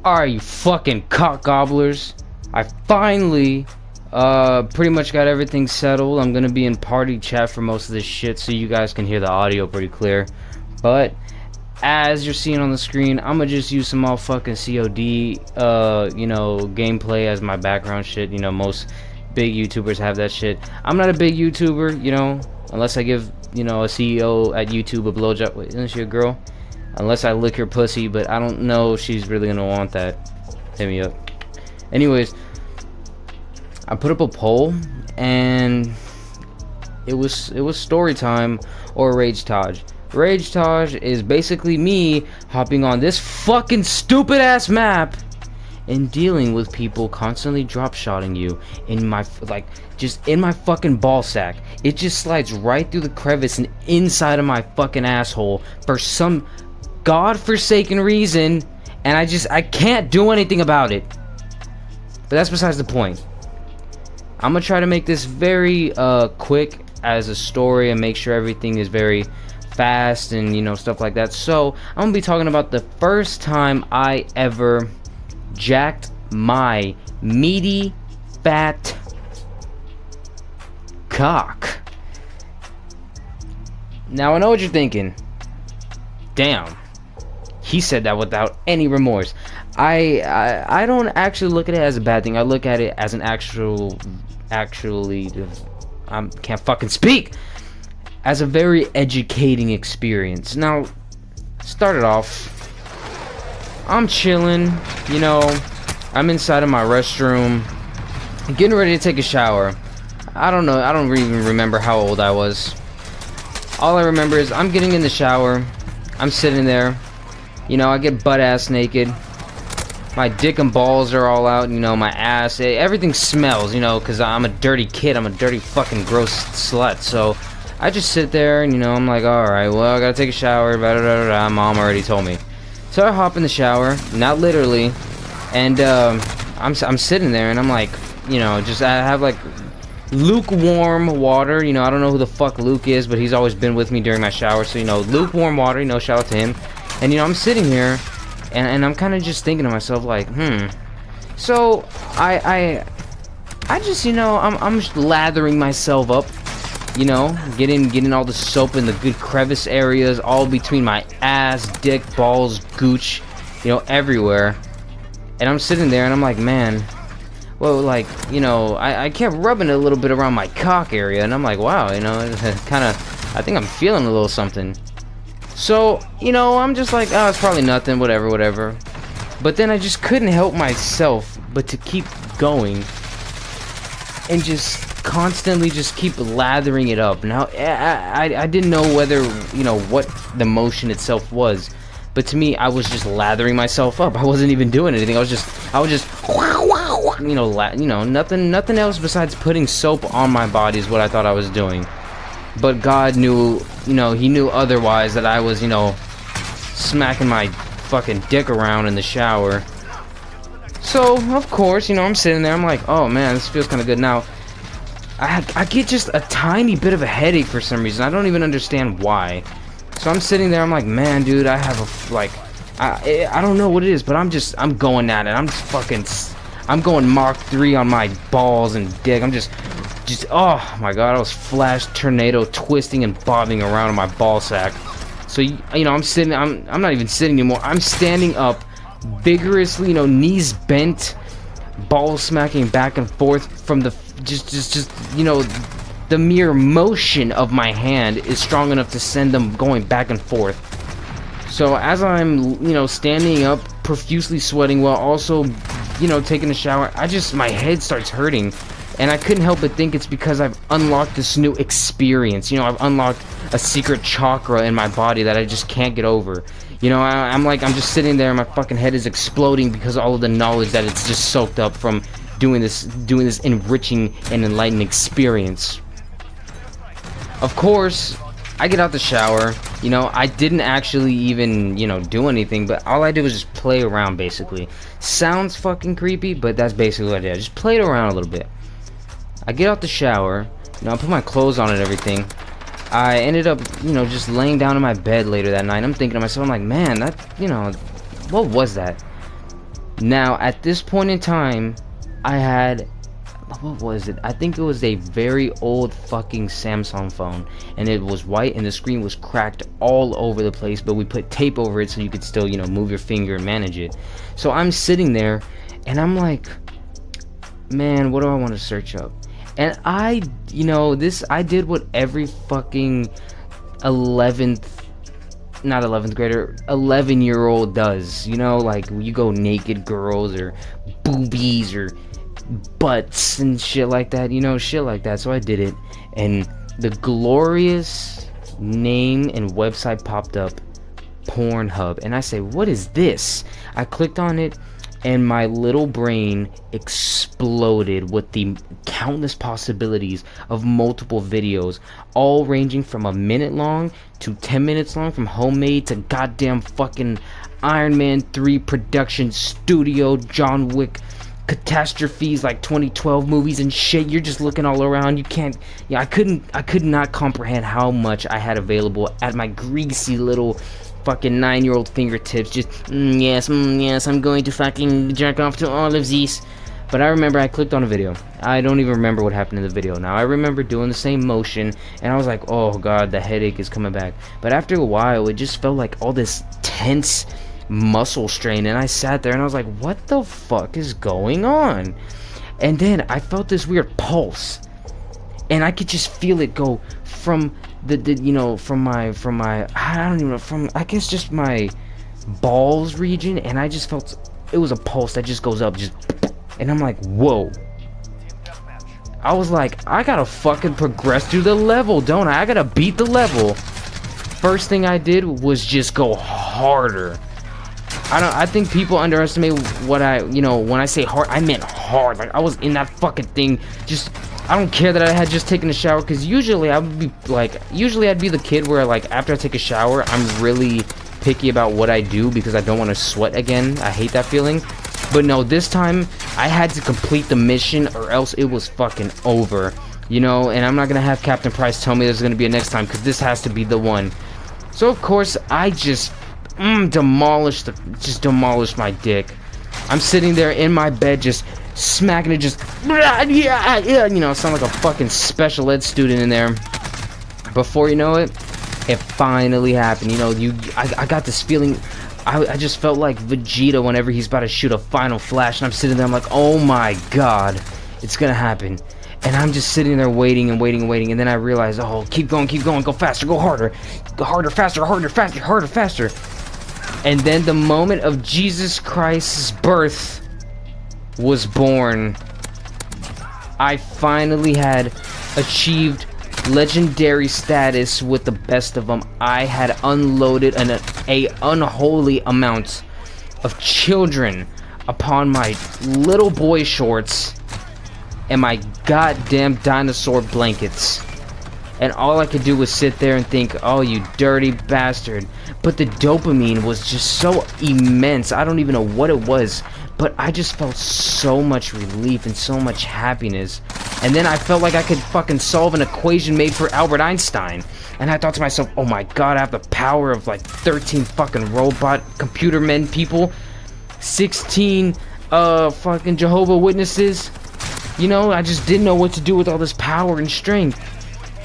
Alright, you fucking cock gobblers. I finally pretty much got everything settled. I'm gonna be in party chat for most of this shit so you guys can hear the audio pretty clear. But as you're seeing on the screen, I'm gonna just use some all fucking COD gameplay as my background shit. You know, most big YouTubers have that shit. I'm not a big YouTuber, you know, unless I give, you know, a CEO at YouTube a blowjob. Wait, isn't she a girl? Unless I lick her pussy, but I don't know if she's really gonna want that. Hit me up. Anyways, I put up a poll and it was story time or rage Taj. Rage Taj is basically me hopping on this fucking stupid ass map and dealing with people constantly drop shotting you in my just in my fucking ball sack. It just slides right through the crevice and inside of my fucking asshole for some godforsaken reason, and I can't do anything about it. But that's besides the point. I'm gonna try to make this very quick as a story and make sure everything is very fast and, you know, stuff like that. So I'm gonna be talking about the first time I ever jacked my meaty fat cock. Now I know what you're thinking. Damn, he said that without any remorse. I don't actually look at it as a bad thing. I look at it as an actually I can't fucking speak, as a very educating experience. Now, started off, I'm chilling, you know, I'm inside of my restroom, getting ready to take a shower. I don't know, I don't even remember how old I was. All I remember is I'm getting in the shower, I'm sitting there, you know, I get butt ass naked. My dick and balls are all out, you know, my ass, everything smells, you know, because I'm a dirty kid, I'm a dirty fucking gross slut. So I just sit there and, you know, I'm like, alright, well, I gotta take a shower, blah, blah, blah, blah. Mom already told me. So I hop in the shower, not literally, and I'm sitting there and I'm like, you know, just I have like lukewarm water, you know, I don't know who the fuck Luke is, but he's always been with me during my shower, so, you know, lukewarm water, you know, shout out to him. And, you know, I'm sitting here and I'm kind of just thinking to myself like, so I just, you know, I'm just lathering myself up, you know, getting all the soap in the good crevice areas, all between my ass, dick, balls, gooch, you know, everywhere. And I'm sitting there and I'm like, man, well, like, you know, I kept rubbing it a little bit around my cock area, and I'm like, wow, you know, kind of, I think I'm feeling a little something. So, you know, I'm just like, oh, it's probably nothing, whatever. But then I just couldn't help myself but to keep going and just constantly just keep lathering it up. Now, I didn't know whether, you know, what the motion itself was, but to me, I was just lathering myself up. I wasn't even doing anything. I was just, you know, nothing else besides putting soap on my body is what I thought I was doing. But God knew, you know, he knew otherwise, that I was, you know, smacking my fucking dick around in the shower. So, of course, you know, I'm sitting there, I'm like, oh man, this feels kind of good. Now, I get just a tiny bit of a headache for some reason. I don't even understand why. So I'm sitting there, I'm like, man, dude, I have a, like, I don't know what it is, but I'm going at it. I'm going Mach 3 on my balls and dick. I'm just, oh my god, I was flash tornado twisting and bobbing around in my ball sack. So, you know, I'm sitting, I'm not even sitting anymore. I'm standing up vigorously, you know, knees bent, ball smacking back and forth from the, just, you know, the mere motion of my hand is strong enough to send them going back and forth. So as I'm, you know, standing up, profusely sweating while also, you know, taking a shower, my head starts hurting. And I couldn't help but think it's because I've unlocked this new experience. You know, I've unlocked a secret chakra in my body that I just can't get over. You know, I'm just sitting there and my fucking head is exploding because of all of the knowledge that it's just soaked up from doing this enriching and enlightening experience. Of course, I get out the shower. You know, I didn't actually even, you know, do anything, but all I did was just play around, basically. Sounds fucking creepy, but that's basically what I did. I just played around a little bit. I get out the shower, you know, I put my clothes on and everything. I ended up, you know, just laying down in my bed later that night. I'm thinking to myself, I'm like, man, that, you know, what was that? Now, at this point in time, I had, what was it? I think it was a very old fucking Samsung phone, and it was white, and the screen was cracked all over the place, but we put tape over it so you could still, you know, move your finger and manage it. So I'm sitting there, and I'm like, man, what do I want to search up? And I, you know, I did what every fucking 11-year-old does, you know, like you go naked girls or boobies or butts and shit like that, you know, shit like that. So I did it, and the glorious name and website popped up, Pornhub, and I say, what is this? I clicked on it, and my little brain exploded with the countless possibilities of multiple videos, all ranging from a minute long to 10 minutes long, from homemade to goddamn fucking Iron Man 3 production studio, John Wick catastrophes like 2012 movies and shit. You're just looking all around. You can't, yeah, I could not comprehend how much I had available at my greasy little fucking 9-year-old fingertips. Just yes, I'm going to fucking jerk off to all of these. But I remember I clicked on a video. I don't even remember what happened in the video. Now I remember doing the same motion, and I was like, oh god, the headache is coming back. But after a while, it just felt like all this tense muscle strain, and I sat there and I was like, what the fuck is going on? And then I felt this weird pulse, and I could just feel it go from the you know, from my I don't even know, from, I guess, just my balls region, and I just felt it was a pulse that just goes up, just, and I'm like, whoa. I was like, I gotta fucking progress through the level, don't I? I gotta beat the level. First thing I did was just go harder. I think people underestimate what you know, when I say hard, I meant hard. Like, I was in that fucking thing, just, I don't care that I had just taken a shower, because usually I would be like, usually I'd be the kid where, like, after I take a shower, I'm really picky about what I do because I don't want to sweat again. I hate that feeling. But no, this time I had to complete the mission or else it was fucking over, you know. And I'm not gonna have Captain Price tell me there's gonna be a next time, because this has to be the one. So of course I just demolished my dick. I'm sitting there in my bed just smacking it, just yeah, you know, sound like a fucking special ed student in there. Before you know it, it finally happened. You know, I got this feeling. I just felt like Vegeta whenever he's about to shoot a final flash, and I'm sitting there, I'm like, oh my god, it's gonna happen. And I'm just sitting there waiting and waiting and waiting, and then I realize, oh, keep going, go faster, go harder, faster, harder, faster. And then the moment of Jesus Christ's birth was born. I finally had achieved legendary status with the best of them. I had unloaded an unholy amount of children upon my little boy shorts and my goddamn dinosaur blankets. And all I could do was sit there and think, oh, you dirty bastard. But the dopamine was just so immense. I don't even know what it was, but I just felt so much relief and so much happiness. And then I felt like I could fucking solve an equation made for Albert Einstein. And I thought to myself, oh my god, I have the power of like 13 fucking robot computer men people, 16 fucking Jehovah Witnesses. You know, I just didn't know what to do with all this power and strength.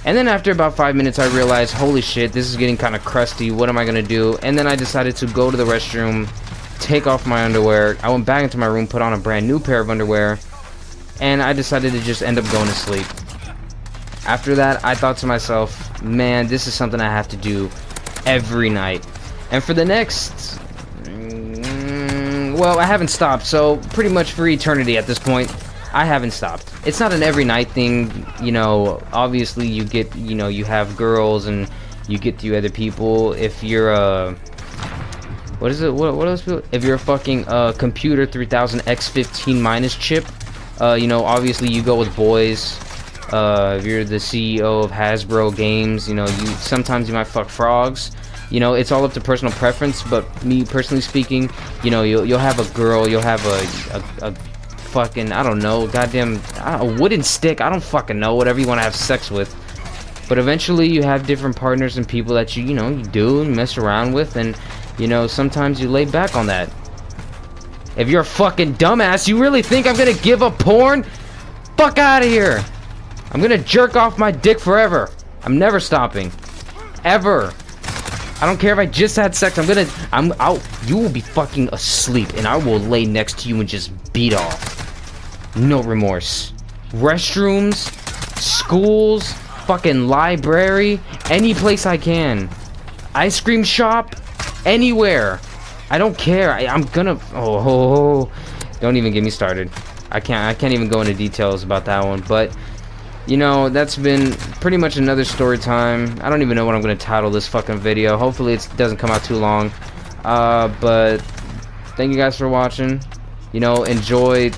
And then after about 5 minutes, I realized, holy shit, this is getting kind of crusty. What am I gonna do? And then I decided to go to the restroom, take off my underwear. I went back into my room, put on a brand new pair of underwear, and I decided to just end up going to sleep. After that, I thought to myself, man, this is something I have to do every night. And for the next, well, I haven't stopped, so pretty much for eternity at this point, I haven't stopped. It's not an every night thing, you know. Obviously you get, you know, you have girls and you get through other people. If you're a, what is it, what else, if you're a fucking computer 3000 X15 minus chip, you know, obviously you go with boys. If you're the CEO of Hasbro Games, you know, sometimes you might fuck frogs. You know, it's all up to personal preference, but me personally speaking, you know, you'll have a girl, you'll have a fucking, I don't know, goddamn, a wooden stick, I don't fucking know, whatever you want to have sex with. But eventually you have different partners and people that you know, you do and mess around with, and, you know, sometimes you lay back on that. If you're a fucking dumbass, you really think I'm gonna give up porn? Fuck out of here. I'm gonna jerk off my dick forever. I'm never stopping. Ever. I don't care if I just had sex. You will be fucking asleep and I will lay next to you and just beat off. No remorse. Restrooms, schools, fucking library, any place I can. Ice cream shop, anywhere. I don't care. I'm gonna. Oh, don't even get me started. I can't even go into details about that one. But you know, that's been pretty much another story time. I don't even know what I'm gonna title this fucking video. Hopefully it doesn't come out too long. But thank you guys for watching. You know, enjoy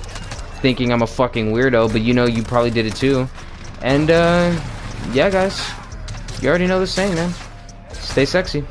thinking I'm a fucking weirdo, but you know you probably did it too. And yeah, guys, you already know the saying, man. Stay sexy.